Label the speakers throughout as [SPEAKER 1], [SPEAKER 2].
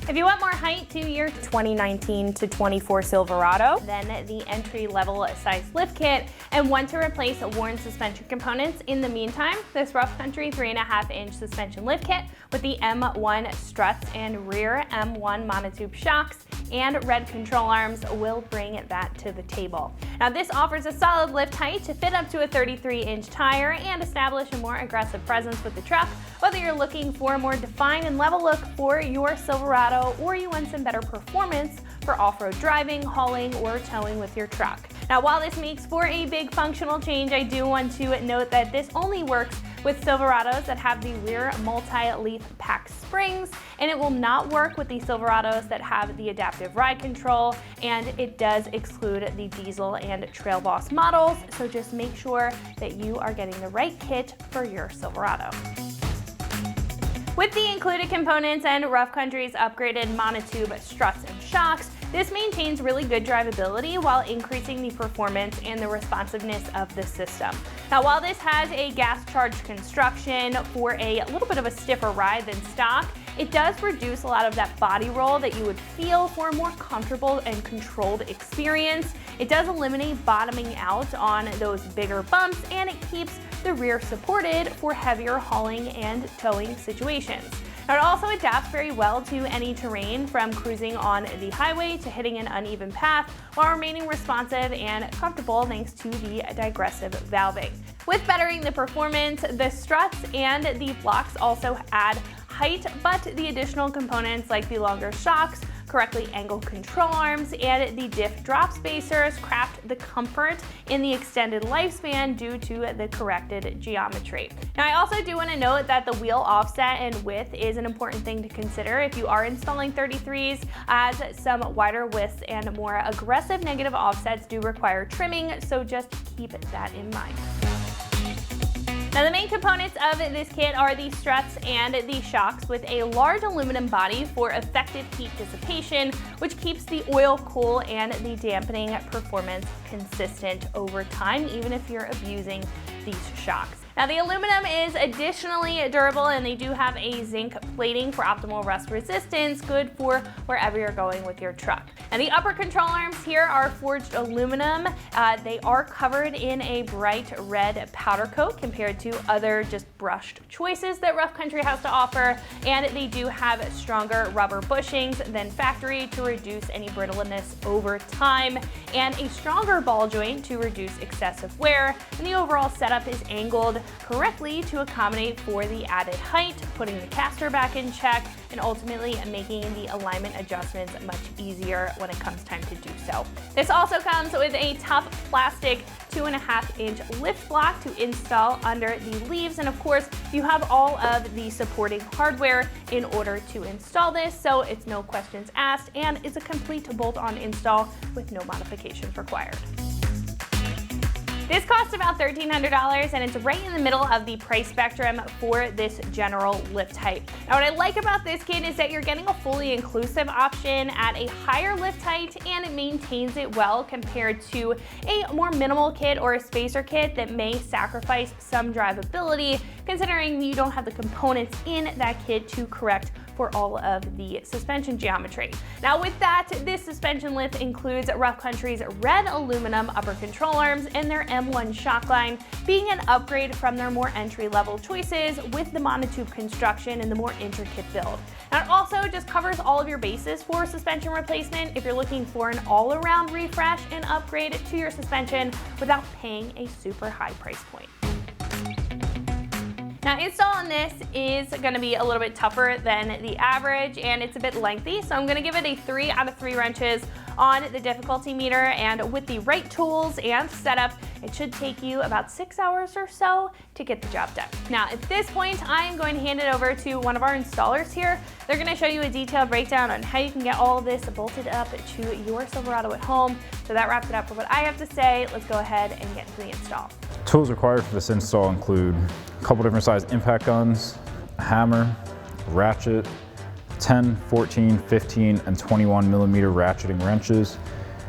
[SPEAKER 1] If you want more height to your 2019 to 24 Silverado, then the entry-level size lift kit, and want to replace worn suspension components in the meantime, this Rough Country 3.5-inch suspension lift kit with the M1 struts and rear M1 monotube shocks and red control arms will bring that to the table. Now this offers a solid lift height to fit up to a 33-inch tire and establish a more aggressive presence with the truck, whether you're looking for a more defined and level look for your Silverado or you want some better performance for off-road driving, hauling, or towing with your truck. Now while this makes for a big functional change, I do want to note that this only works with Silverados that have the rear multi-leaf pack springs, and it will not work with the Silverados that have the adaptive ride control, and it does exclude the diesel and Trail Boss models, so just make sure that you are getting the right kit for your Silverado. With the included components and Rough Country's upgraded monotube struts and shocks, this maintains really good drivability while increasing the performance and the responsiveness of the system. Now while this has a gas-charged construction for a little bit of a stiffer ride than stock, it does reduce a lot of that body roll that you would feel for a more comfortable and controlled experience. It does eliminate bottoming out on those bigger bumps, and it keeps the rear supported for heavier hauling and towing situations. Now, it also adapts very well to any terrain, from cruising on the highway to hitting an uneven path, while remaining responsive and comfortable thanks to the digressive valving. With bettering the performance, the struts and the blocks also add height, but the additional components like the longer shocks, correctly angled control arms, and the diff drop spacers craft the comfort in the extended lifespan due to the corrected geometry. Now I also do want to note that the wheel offset and width is an important thing to consider if you are installing 33s, as some wider widths and more aggressive negative offsets do require trimming, so just keep that in mind. Now the main components of this kit are the struts and the shocks with a large aluminum body for effective heat dissipation, which keeps the oil cool and the dampening performance consistent over time, even if you're abusing these shocks. Now the aluminum is additionally durable, and they do have a zinc plating for optimal rust resistance, good for wherever you're going with your truck. And the upper control arms here are forged aluminum. They are covered in a bright red powder coat compared to other just brushed choices that Rough Country has to offer, and they do have stronger rubber bushings than factory to reduce any brittleness over time, and a stronger ball joint to reduce excessive wear, and the overall setup is angled correctly to accommodate for the added height, putting the caster back in check, and ultimately making the alignment adjustments much easier when it comes time to do so. This also comes with a tough plastic 2.5-inch lift block to install under the leaves, and of course you have all of the supporting hardware in order to install this, so it's no questions asked, and it's a complete bolt-on install with no modifications required. This costs about $1,300, and it's right in the middle of the price spectrum for this general lift height. Now what I like about this kit is that you're getting a fully inclusive option at a higher lift height, and it maintains it well compared to a more minimal kit or a spacer kit that may sacrifice some drivability, considering you don't have the components in that kit to correct for all of the suspension geometry. Now with that, this suspension lift includes Rough Country's red aluminum upper control arms and their M1 shock line, being an upgrade from their more entry-level choices with the monotube construction and the more intricate build. Now it also just covers all of your bases for suspension replacement if you're looking for an all-around refresh and upgrade to your suspension without paying a super high price point. Now install on this is going to be a little bit tougher than the average, and it's a bit lengthy, so I'm going to give it a 3 out of 3 wrenches on the difficulty meter, and with the right tools and setup, it should take you about 6 hours or so to get the job done. Now at this point, I am going to hand it over to one of our installers here. They're going to show you a detailed breakdown on how you can get all of this bolted up to your Silverado at home. So that wraps it up for what I have to say. Let's go ahead and get into the install.
[SPEAKER 2] Tools required for this install include a couple different size impact guns, a hammer, a ratchet, 10, 14, 15, and 21 millimeter ratcheting wrenches,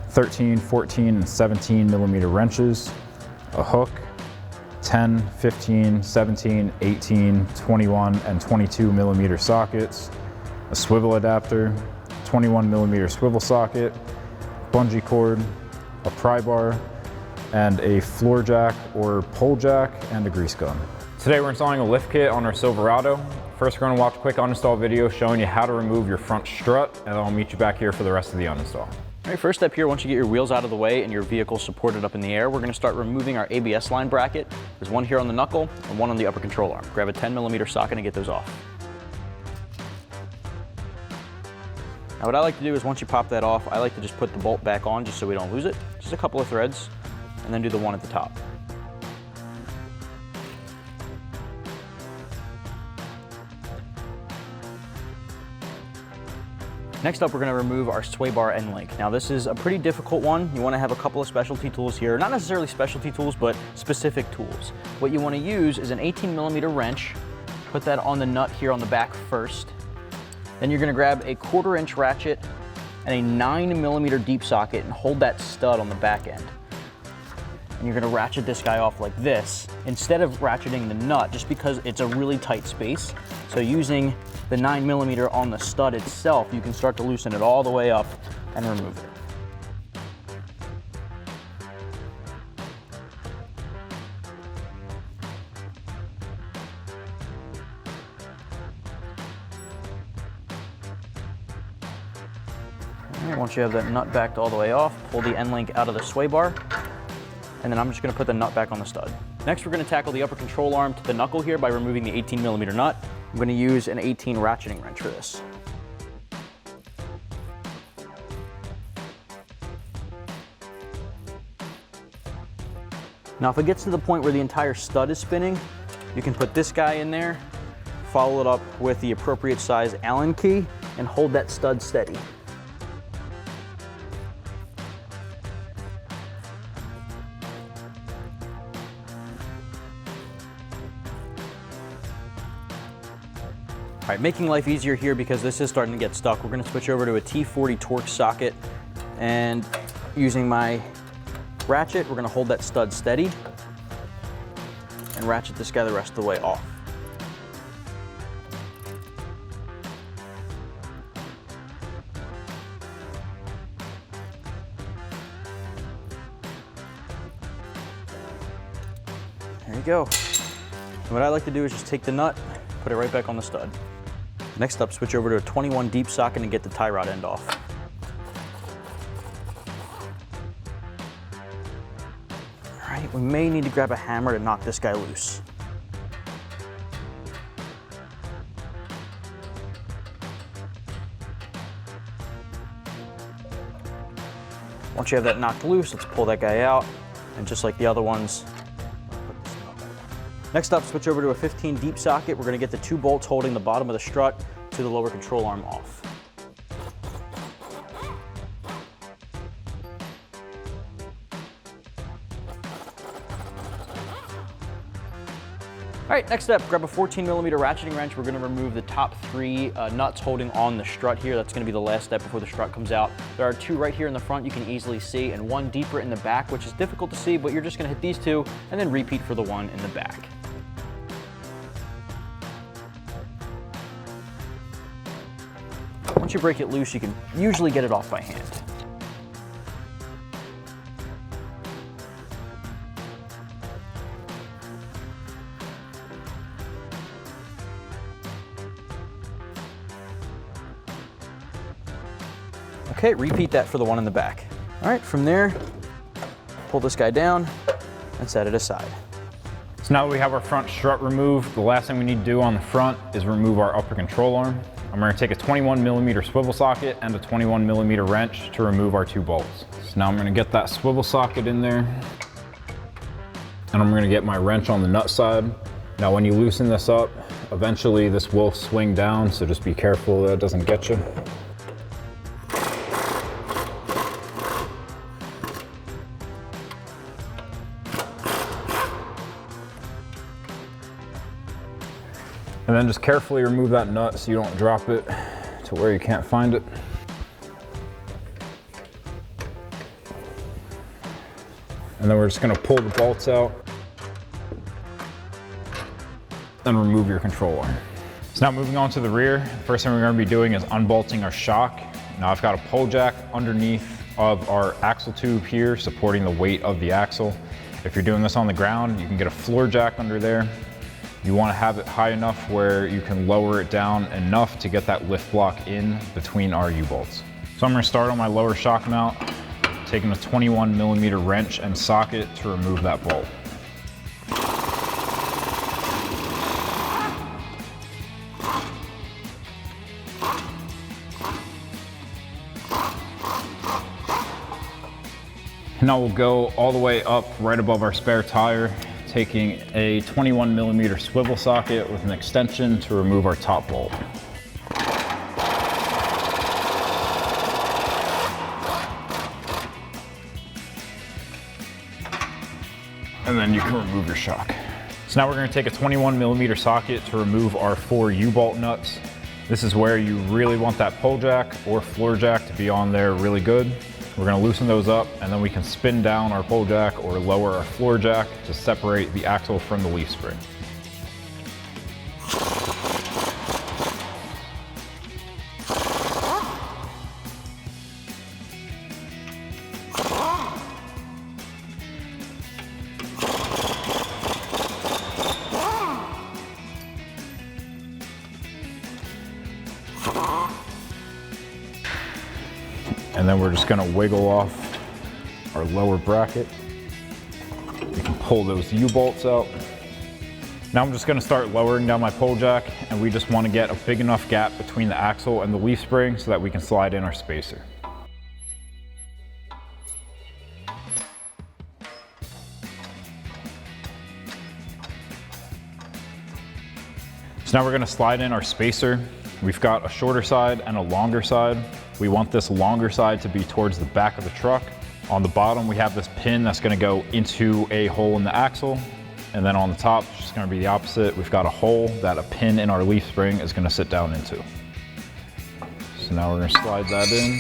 [SPEAKER 2] 13, 14, and 17 millimeter wrenches, a hook, 10, 15, 17, 18, 21, and 22 millimeter sockets, a swivel adapter, 21mm swivel socket, bungee cord, a pry bar, and a floor jack or pole jack, and a grease gun. Today we're installing a lift kit on our Silverado. First we're going to watch a quick uninstall video showing you how to remove your front strut, and then I'll meet you back here for the rest of the uninstall.
[SPEAKER 3] All right, first step here, once you get your wheels out of the way and your vehicle supported up in the air, we're going to start removing our ABS line bracket. There's one here on the knuckle and one on the upper control arm. Grab a 10mm socket and get those off. Now what I like to do is once you pop that off, I like to just put the bolt back on just so we don't lose it. Just a couple of threads, and then do the one at the top. Next up, we're going to remove our sway bar end link. Now this is a pretty difficult one. You want to have a couple of specialty tools here. Not necessarily specialty tools, but specific tools. What you want to use is an 18mm wrench. Put that on the nut here on the back first. Then you're going to grab a 1/4" ratchet and a 9mm deep socket and hold that stud on the back end. And you're going to ratchet this guy off like this instead of ratcheting the nut, just because it's a really tight space. So using the 9mm on the stud itself, you can start to loosen it all the way up and remove it. All right, once you have that nut backed all the way off, pull the end link out of the sway bar, and then I'm just going to put the nut back on the stud. Next, we're going to tackle the upper control arm to the knuckle here by removing the 18mm nut. I'm going to use an 18 ratcheting wrench for this. Now if it gets to the point where the entire stud is spinning, you can put this guy in there, follow it up with the appropriate size Allen key, and hold that stud steady. All right, making life easier here because this is starting to get stuck, we're going to switch over to a T40 Torx socket, and using my ratchet, we're going to hold that stud steady and ratchet this guy the rest of the way off. There you go. And what I like to do is just take the nut, put it right back on the stud. Next up, switch over to a 21 deep socket and get the tie rod end off. All right, we may need to grab a hammer to knock this guy loose. Once you have that knocked loose, let's pull that guy out, and just like the other ones, next up, switch over to a 15 deep socket. We're going to get the 2 bolts holding the bottom of the strut to the lower control arm off. All right, next up, grab a 14mm ratcheting wrench. We're going to remove the top 3 nuts holding on the strut here. That's going to be the last step before the strut comes out. There are 2 right here in the front you can easily see, and 1 deeper in the back, which is difficult to see, but you're just going to hit these 2 and then repeat for the 1 in the back. Once you break it loose, you can usually get it off by hand. Okay, repeat that for the 1 in the back. All right, from there, pull this guy down and set it aside.
[SPEAKER 2] So now that we have our front strut removed, the last thing we need to do on the front is remove our upper control arm. I'm going to take a 21mm swivel socket and a 21mm wrench to remove our 2 bolts. So now I'm going to get that swivel socket in there, and I'm going to get my wrench on the nut side. Now when you loosen this up, eventually this will swing down, so just be careful that it doesn't get you. And then just carefully remove that nut so you don't drop it to where you can't find it. And then we're just gonna pull the bolts out and remove your control arm. So now moving on to the rear, the first thing we're going to be doing is unbolting our shock. Now I've got a pull jack underneath of our axle tube here, supporting the weight of the axle. If you're doing this on the ground, you can get a floor jack under there. You want to have it high enough where you can lower it down enough to get that lift block in between our U-bolts. So I'm going to start on my lower shock mount, taking a 21mm wrench and socket to remove that bolt. Now we'll go all the way up right above our spare tire, taking a 21mm swivel socket with an extension to remove our top bolt. And then you can remove your shock. So now we're going to take a 21mm socket to remove our 4 U-bolt nuts. This is where you really want that pull jack or floor jack to be on there really good. We're going to loosen those up, and then we can spin down our pull jack or lower our floor jack to separate the axle from the leaf spring. And then we're just going to wiggle off our lower bracket. You can pull those U-bolts out. Now I'm just going to start lowering down my pull jack, and we just want to get a big enough gap between the axle and the leaf spring so that we can slide in our spacer. So now we're going to slide in our spacer. We've got a shorter side and a longer side. We want this longer side to be towards the back of the truck. On the bottom, we have this pin that's going to go into a hole in the axle. And then on the top, it's just going to be the opposite. We've got a hole that a pin in our leaf spring is going to sit down into. So now we're going to slide that in.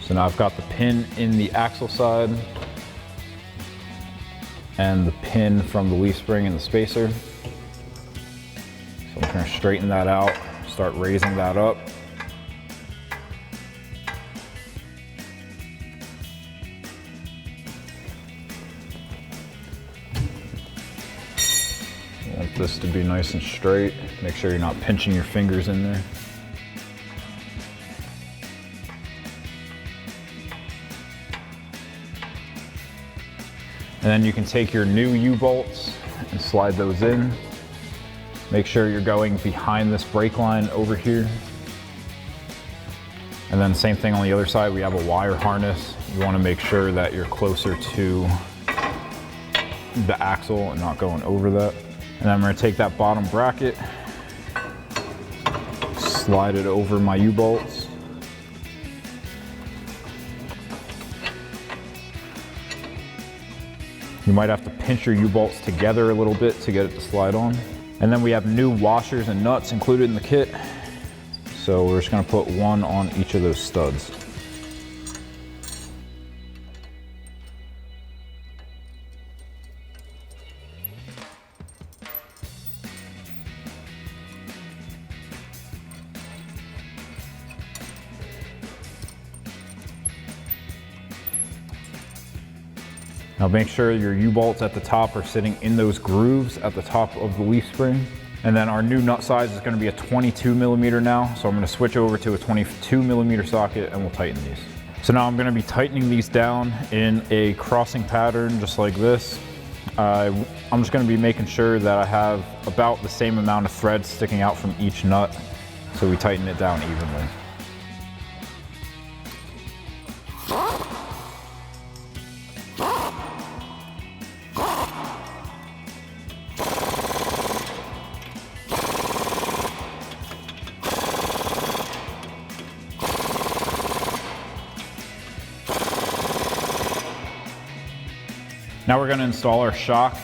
[SPEAKER 2] So now I've got the pin in the axle side and the pin from the leaf spring in the spacer. So I'm going to straighten that out, start raising that up. You want this to be nice and straight. Make sure you're not pinching your fingers in there. And then you can take your new U-bolts and slide those in. Make sure you're going behind this brake line over here. And then same thing on the other side, we have a wire harness. You want to make sure that you're closer to the axle and not going over that. And then I'm going to take that bottom bracket, slide it over my U-bolts. You might have to pinch your U-bolts together a little bit to get it to slide on. And then we have new washers and nuts included in the kit. So we're just going to put one on each of those studs. Now make sure your U-bolts at the top are sitting in those grooves at the top of the leaf spring. And then our new nut size is going to be a 22mm now. So I'm going to switch over to a 22mm socket and we'll tighten these. So now I'm going to be tightening these down in a crossing pattern just like this. I'm just going to be making sure that I have about the same amount of thread sticking out from each nut so we tighten it down evenly. Now we're going to install our shock.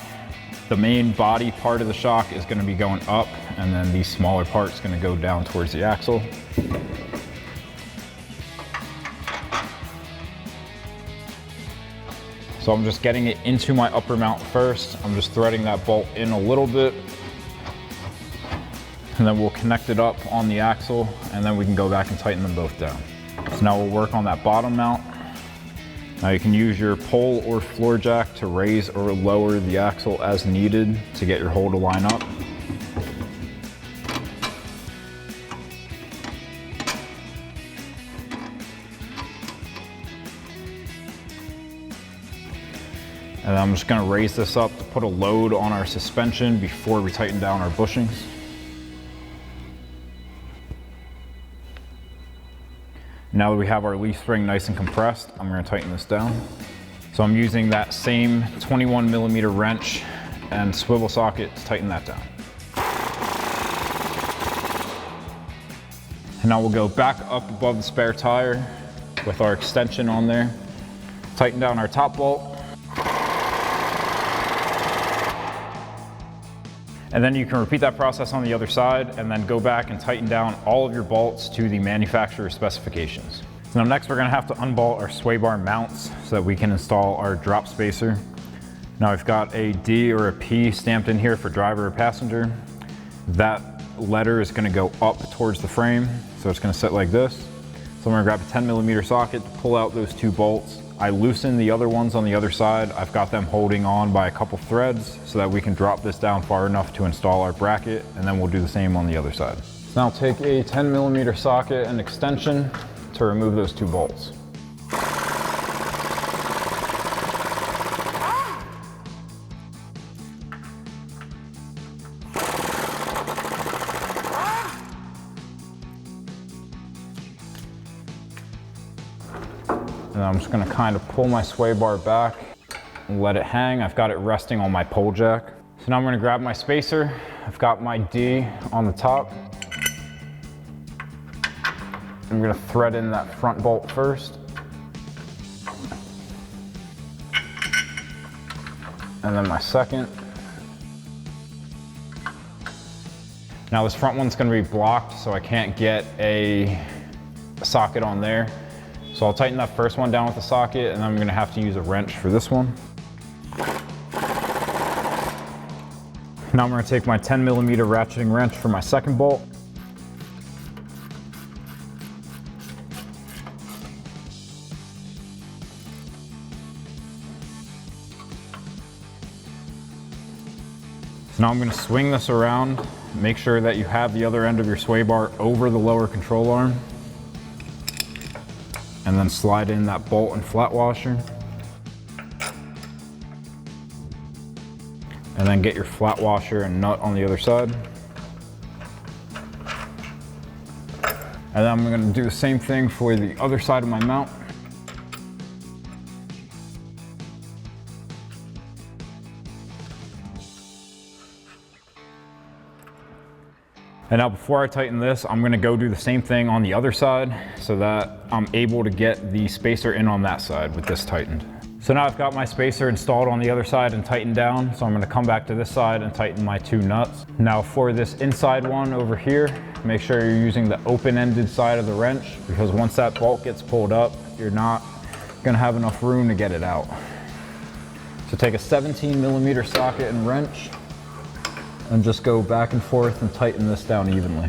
[SPEAKER 2] The main body part of the shock is going to be going up, and then these smaller parts going to go down towards the axle. So I'm just getting it into my upper mount first. I'm just threading that bolt in a little bit. And then we'll connect it up on the axle, and then we can go back and tighten them both down. So now we'll work on that bottom mount. Now you can use your pole or floor jack to raise or lower the axle as needed to get your hole to line up. And then I'm just gonna raise this up to put a load on our suspension before we tighten down our bushings. Now that we have our leaf spring nice and compressed, I'm gonna tighten this down. So I'm using that same 21mm wrench and swivel socket to tighten that down. And now we'll go back up above the spare tire with our extension on there, tighten down our top bolt. And then you can repeat that process on the other side and then go back and tighten down all of your bolts to the manufacturer specifications. So now next we're gonna have to unbolt our sway bar mounts so that we can install our drop spacer. Now I've got a D or a P stamped in here for driver or passenger. That letter is gonna go up towards the frame, so it's gonna sit like this. So I'm gonna grab a 10mm socket to pull out those two bolts. I loosen the other ones on the other side. I've got them holding on by a couple threads so that we can drop this down far enough to install our bracket, and then we'll do the same on the other side. So now take a 10mm socket and extension to remove those two bolts. And I'm just gonna kind of pull my sway bar back and let it hang. I've got it resting on my pole jack. So now I'm gonna grab my spacer. I've got my D on the top. I'm gonna thread in that front bolt first. And then my second. Now this front one's gonna be blocked, so I can't get a socket on there. So I'll tighten that first one down with the socket, and then I'm gonna have to use a wrench for this one. Now I'm gonna take my 10mm ratcheting wrench for my second bolt. So now I'm gonna swing this around, make sure that you have the other end of your sway bar over the lower control arm, and then slide in that bolt and flat washer. And then get your flat washer and nut on the other side. And then I'm gonna do the same thing for the other side of my mount. And now before I tighten this, I'm gonna go do the same thing on the other side so that I'm able to get the spacer in on that side with this tightened. So now I've got my spacer installed on the other side and tightened down. So I'm gonna come back to this side and tighten my two nuts. Now for this inside one over here, make sure you're using the open-ended side of the wrench, because once that bolt gets pulled up, you're not gonna have enough room to get it out. So take a 17mm socket and wrench, and just go back and forth and tighten this down evenly.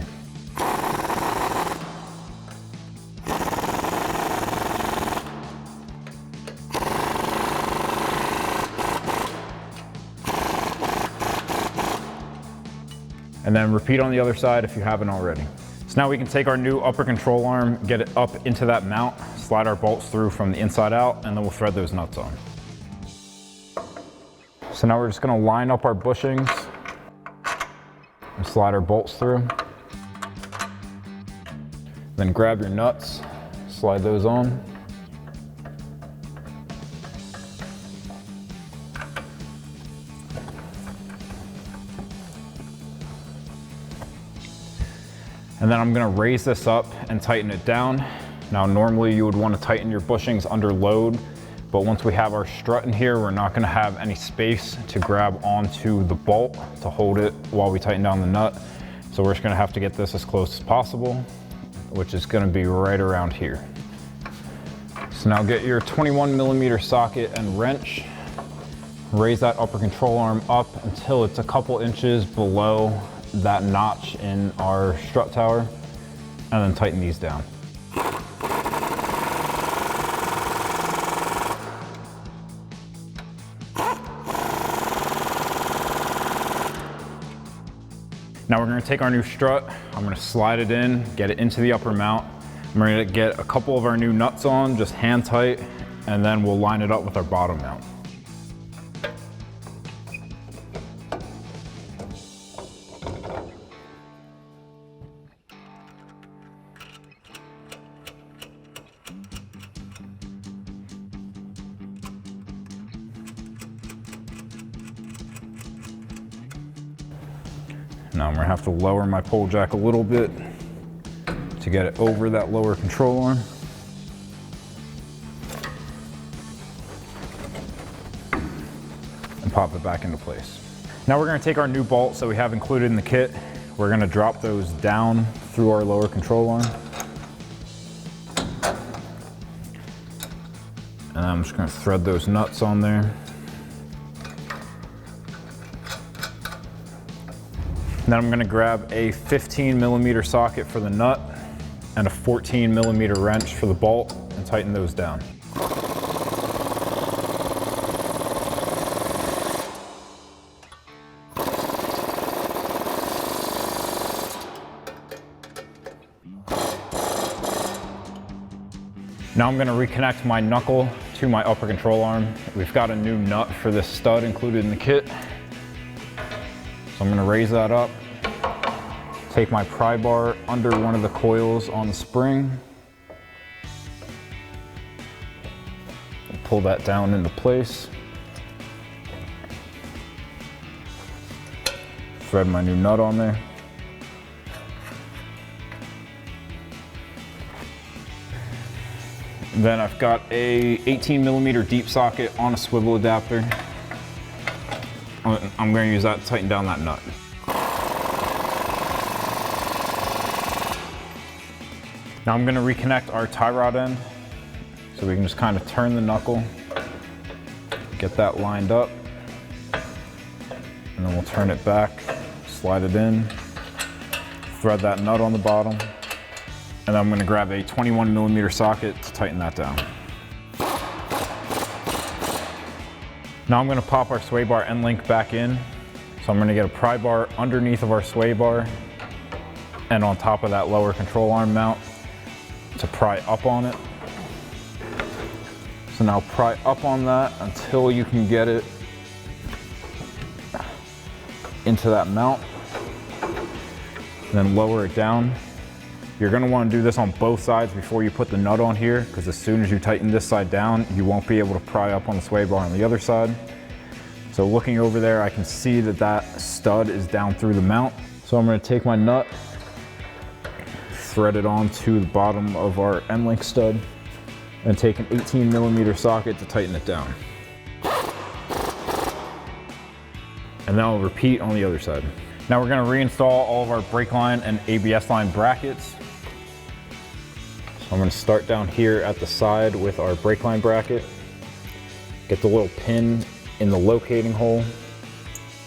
[SPEAKER 2] And then repeat on the other side if you haven't already. So now we can take our new upper control arm, get it up into that mount, slide our bolts through from the inside out, and then we'll thread those nuts on. So now we're just gonna line up our bushings and slide our bolts through. Then grab your nuts, slide those on. And then I'm gonna raise this up and tighten it down. Now normally you would want to tighten your bushings under load, but once we have our strut in here, we're not gonna have any space to grab onto the bolt to hold it while we tighten down the nut. So we're just gonna have to get this as close as possible, which is gonna be right around here. So So now get your 21 millimeter socket and wrench, raise that upper control arm up until it's a couple inches below that notch in our strut tower, and then tighten these down. Now we're gonna take our new strut, I'm gonna slide it in, get it into the upper mount. I'm gonna get a couple of our new nuts on, just hand tight, and then we'll line it up with our bottom mount. Now I'm gonna have to lower my pole jack a little bit to get it over that lower control arm. And pop it back into place. Now we're gonna take our new bolts that we have included in the kit. We're gonna drop those down through our lower control arm. And I'm just gonna thread those nuts on there. Then I'm gonna grab a 15 millimeter socket for the nut and a 14 millimeter wrench for the bolt and tighten those down. Now I'm gonna reconnect my knuckle to my upper control arm. We've got a new nut for this stud included in the kit. So I'm gonna raise that up, take my pry bar under one of the coils on the spring, and pull that down into place. Thread my new nut on there. Then I've got a 18 millimeter deep socket on a swivel adapter. I'm going to use that to tighten down that nut. Now I'm going to reconnect our tie rod end so we can just kind of turn the knuckle, get that lined up, and then we'll turn it back, slide it in, thread that nut on the bottom, and then I'm going to grab a 21 millimeter socket to tighten that down. Now I'm going to pop our sway bar end link back in. So I'm going to get a pry bar underneath of our sway bar and on top of that lower control arm mount to pry up on it. So now pry up on that until you can get it into that mount, and then lower it down. You're going to want to do this on both sides before you put the nut on here, because as soon as you tighten this side down, you won't be able to pry up on the sway bar on the other side. So looking over there, I can see that that stud is down through the mount. So I'm going to take my nut, thread it onto the bottom of our end link stud, and take an 18 millimeter socket to tighten it down. And then I'll repeat on the other side. Now we're going to reinstall all of our brake line and ABS line brackets. So I'm going to start down here at the side with our brake line bracket, get the little pin in the locating hole,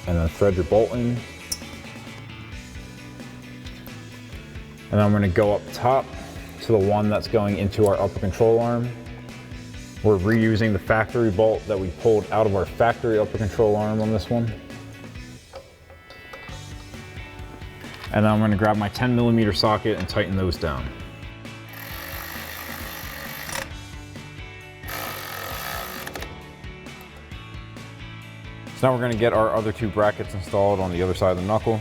[SPEAKER 2] and then thread your bolt in. And then I'm going to go up top to the one that's going into our upper control arm. We're reusing the factory bolt that we pulled out of our factory upper control arm on this one. And then I'm going to grab my 10 millimeter socket and tighten those down. So now we're going to get our other two brackets installed on the other side of the knuckle.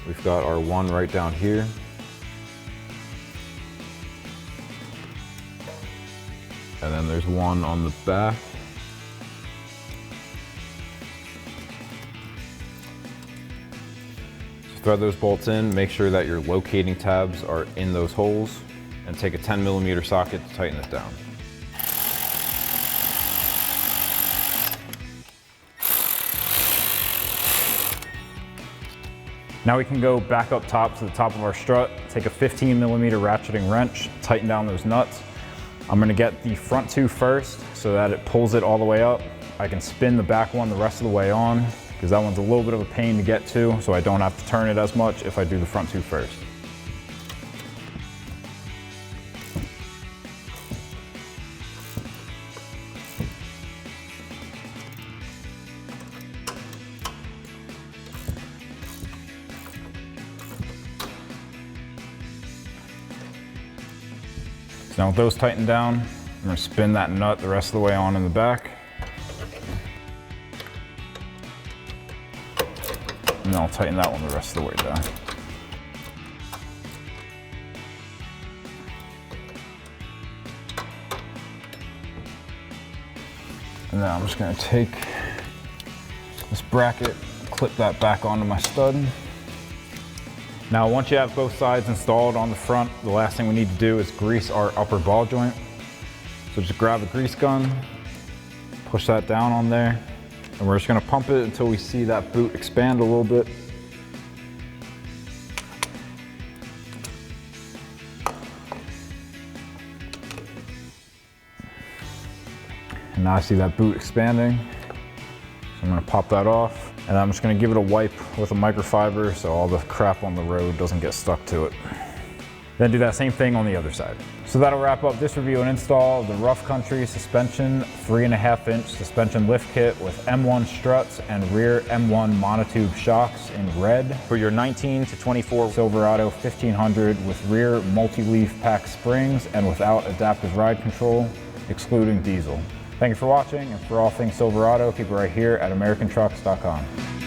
[SPEAKER 2] We've got our one right down here. And then there's one on the back. So thread those bolts in, make sure that your locating tabs are in those holes, and take a 10 millimeter socket to tighten it down. Now we can go back up top to the top of our strut, take a 15 millimeter ratcheting wrench, tighten down those nuts, I'm gonna get the front two first so that it pulls it all the way up. I can spin the back one the rest of the way on because that one's a little bit of a pain to get to, so I don't have to turn it as much if I do the front two first. Now with those tightened down, I'm gonna spin that nut the rest of the way on in the back. And then I'll tighten that one the rest of the way down. And then I'm just gonna take this bracket, clip that back onto my stud. Now, once you have both sides installed on the front, the last thing we need to do is grease our upper ball joint. So just grab a grease gun, push that down on there, and we're just gonna pump it until we see that boot expand a little bit. And now I see that boot expanding. So I'm gonna pop that off. And I'm just gonna give it a wipe with a microfiber so all the crap on the road doesn't get stuck to it. Then do that same thing on the other side. So that'll wrap up this review and install of the Rough Country Suspension 3.5-inch suspension lift kit with M1 struts and rear M1 monotube shocks in red for your 19 to 24 Silverado 1500 with rear multi-leaf pack springs and without adaptive ride control, excluding diesel. Thank you for watching, and for all things Silverado, keep it right here at AmericanTrucks.com.